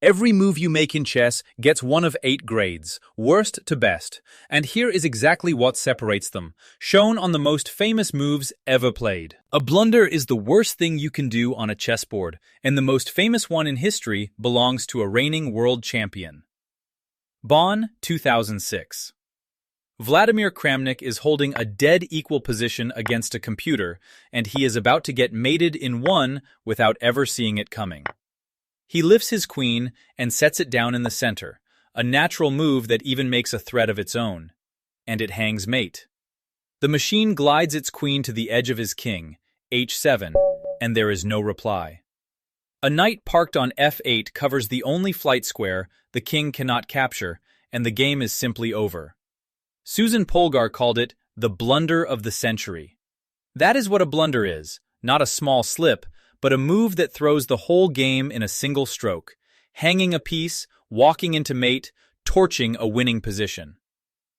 Every move you make in chess gets one of 8 grades, worst to best, and here is exactly what separates them, shown on the most famous moves ever played. A blunder is the worst thing you can do on a chessboard, and the most famous one in history belongs to a reigning world champion. Bonn, 2006. Vladimir Kramnik is holding a dead equal position against a computer, and he is about to get mated in one without ever seeing it coming. He lifts his queen and sets it down in the center, a natural move that even makes a threat of its own. And it hangs mate. The machine glides its queen to the edge of his king, h7, and there is no reply. A knight parked on f8 covers the only flight square the king cannot capture, and the game is simply over. Susan Polgar called it the blunder of the century. That is what a blunder is, not a small slip, but a move that throws the whole game in a single stroke, hanging a piece, walking into mate, torching a winning position.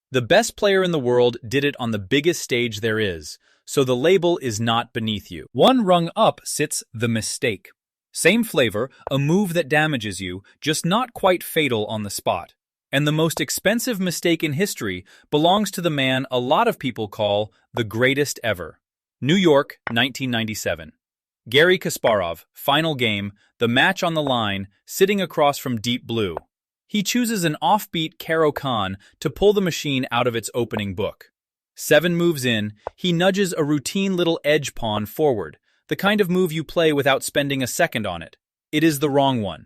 The best player in the world did it on the biggest stage there is, so the label is not beneath you. One rung up sits the mistake. Same flavor, a move that damages you, just not quite fatal on the spot. And the most expensive mistake in history belongs to the man a lot of people call the greatest ever. New York, 1997. Garry Kasparov, final game, the match on the line, sitting across from Deep Blue. He chooses an offbeat Caro-Kann to pull the machine out of its opening book. 7 moves in, he nudges a routine little edge pawn forward, the kind of move you play without spending a second on it. It is the wrong one.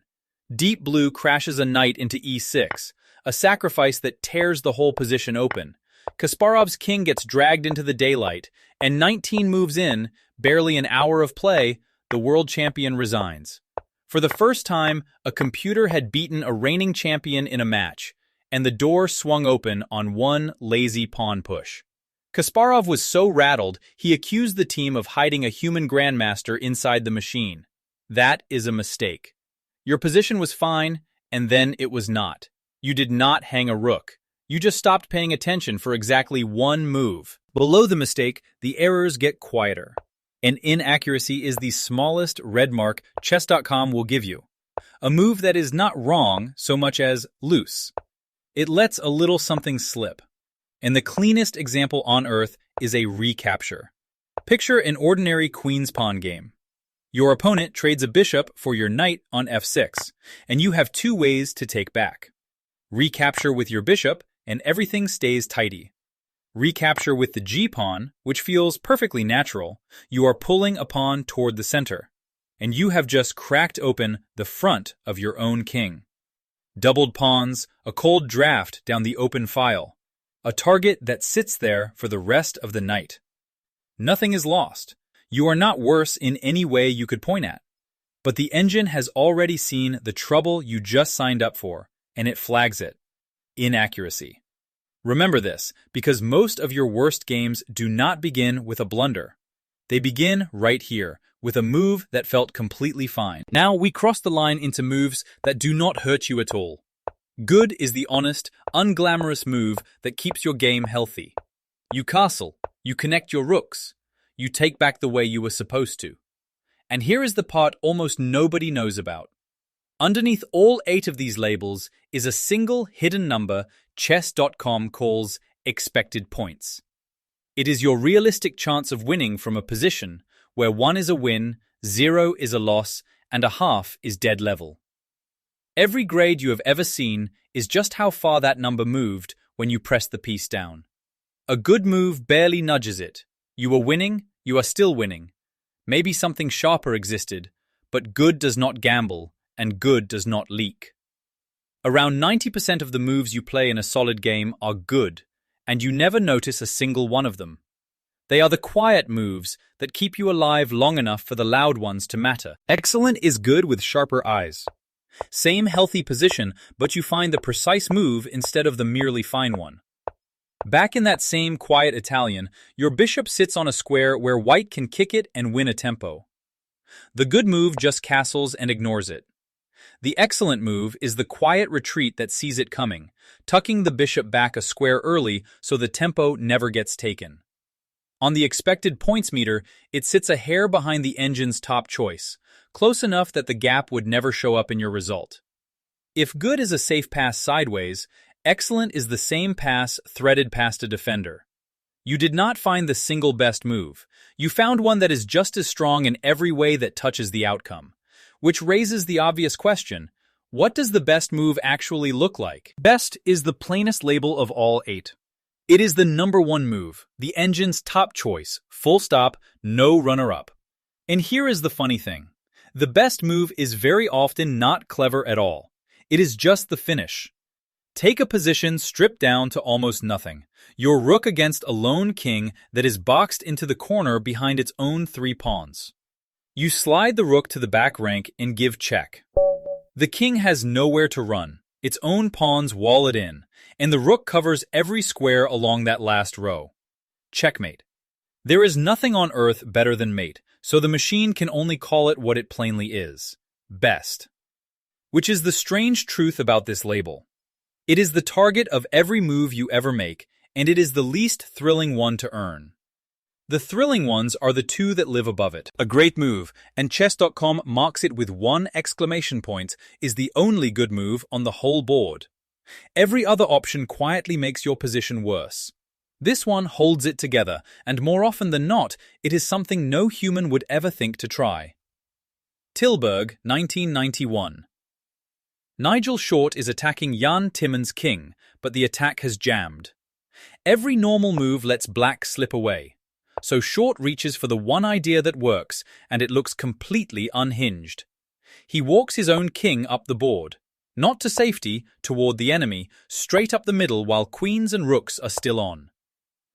Deep Blue crashes a knight into e6, a sacrifice that tears the whole position open. Kasparov's king gets dragged into the daylight, and 19 moves in, barely an hour of play, the world champion resigns. For the first time, a computer had beaten a reigning champion in a match, and the door swung open on one lazy pawn push. Kasparov was so rattled, he accused the team of hiding a human grandmaster inside the machine. That is a mistake. Your position was fine, and then it was not. You did not hang a rook. You just stopped paying attention for exactly one move. Below the mistake, the errors get quieter. An inaccuracy is the smallest red mark chess.com will give you. A move that is not wrong so much as loose. It lets a little something slip. And the cleanest example on earth is a recapture. Picture an ordinary queen's pawn game. Your opponent trades a bishop for your knight on f6, and you have 2 ways to take back. Recapture with your bishop, and everything stays tidy. Recapture with the g-pawn, which feels perfectly natural. You are pulling a pawn toward the center, and you have just cracked open the front of your own king. Doubled pawns, a cold draft down the open file, a target that sits there for the rest of the night. Nothing is lost. You are not worse in any way you could point at. But the engine has already seen the trouble you just signed up for, and it flags it. Inaccuracy. Remember this, because most of your worst games do not begin with a blunder. They begin right here, with a move that felt completely fine. Now we cross the line into moves that do not hurt you at all. Good is the honest, unglamorous move that keeps your game healthy. You castle, you connect your rooks, you take back the way you were supposed to. And here is the part almost nobody knows about. Underneath all 8 of these labels is a single hidden number chess.com calls expected points. It is your realistic chance of winning from a position where 1 is a win, 0 is a loss, and a half is dead level. Every grade you have ever seen is just how far that number moved when you pressed the piece down. A good move barely nudges it. You were winning, you are still winning. Maybe something sharper existed, but good does not gamble, and good does not leak. Around 90% of the moves you play in a solid game are good, and you never notice a single one of them. They are the quiet moves that keep you alive long enough for the loud ones to matter. Excellent is good with sharper eyes. Same healthy position, but you find the precise move instead of the merely fine one. Back in that same quiet Italian, your bishop sits on a square where white can kick it and win a tempo. The good move just castles and ignores it. The excellent move is the quiet retreat that sees it coming, tucking the bishop back a square early so the tempo never gets taken. On the expected points meter, it sits a hair behind the engine's top choice, close enough that the gap would never show up in your result. If good is a safe pass sideways, excellent is the same pass threaded past a defender. You did not find the single best move. You found one that is just as strong in every way that touches the outcome. Which raises the obvious question, what does the best move actually look like? Best is the plainest label of all 8. It is the #1 move, the engine's top choice, full stop, no runner-up. And here is the funny thing. The best move is very often not clever at all. It is just the finish. Take a position stripped down to almost nothing. Your rook against a lone king that is boxed into the corner behind its own 3 pawns. You slide the rook to the back rank and give check. The king has nowhere to run. Its own pawns wall it in, and the rook covers every square along that last row. Checkmate. There is nothing on earth better than mate, so the machine can only call it what it plainly is. Best. Which is the strange truth about this label. It is the target of every move you ever make, and it is the least thrilling one to earn. The thrilling ones are the 2 that live above it. A great move, and chess.com marks it with 1 exclamation point, is the only good move on the whole board. Every other option quietly makes your position worse. This one holds it together, and more often than not, it is something no human would ever think to try. Tilburg, 1991. Nigel Short is attacking Jan Timman's king, but the attack has jammed. Every normal move lets black slip away. So Short reaches for the one idea that works, and it looks completely unhinged. He walks his own king up the board, not to safety, toward the enemy, straight up the middle while queens and rooks are still on.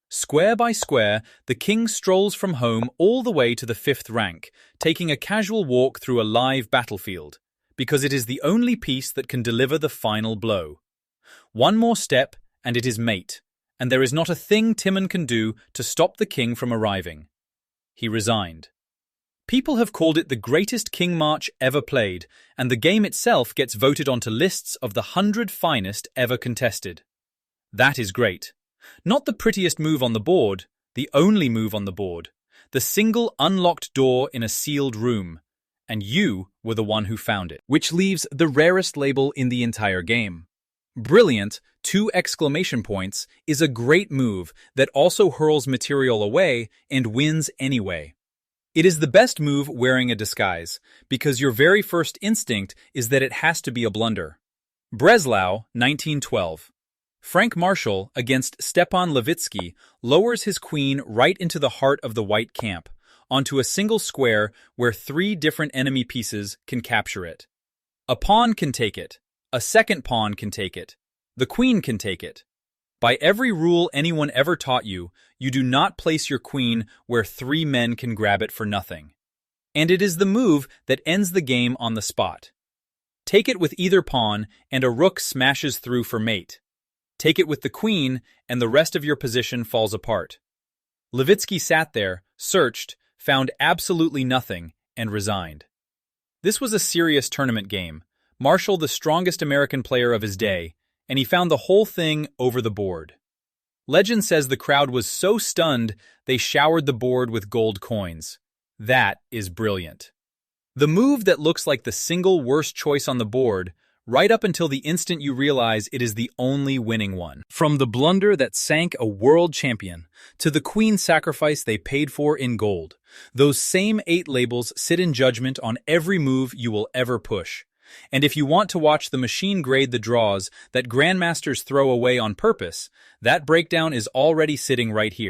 Square by square, the king strolls from home all the way to the 5th rank, taking a casual walk through a live battlefield, because it is the only piece that can deliver the final blow. One more step, and it is mate, and there is not a thing Timman can do to stop the king from arriving. He resigned. People have called it the greatest king march ever played, and the game itself gets voted onto lists of the 100 finest ever contested. That is great. Not the prettiest move on the board, the only move on the board, the single unlocked door in a sealed room, and you were the one who found it, which leaves the rarest label in the entire game. Brilliant, 2 exclamation points, is a great move that also hurls material away and wins anyway. It is the best move wearing a disguise, because your very first instinct is that it has to be a blunder. Breslau, 1912. Frank Marshall against Stepan Levitsky lowers his queen right into the heart of the white camp, onto a single square where 3 different enemy pieces can capture it. A pawn can take it. A second pawn can take it. The queen can take it. By every rule anyone ever taught you, you do not place your queen where 3 men can grab it for nothing. And it is the move that ends the game on the spot. Take it with either pawn, and a rook smashes through for mate. Take it with the queen, and the rest of your position falls apart. Levitsky sat there, searched, found absolutely nothing, and resigned. This was a serious tournament game. Marshall the strongest American player of his day, and he found the whole thing over the board. Legend says the crowd was so stunned they showered the board with gold coins. That is brilliant. The move that looks like the single worst choice on the board, right up until the instant you realize it is the only winning one. From the blunder that sank a world champion, to the queen sacrifice they paid for in gold, those same 8 labels sit in judgment on every move you will ever push. And if you want to watch the machine grade the draws that grandmasters throw away on purpose, that breakdown is already sitting right here.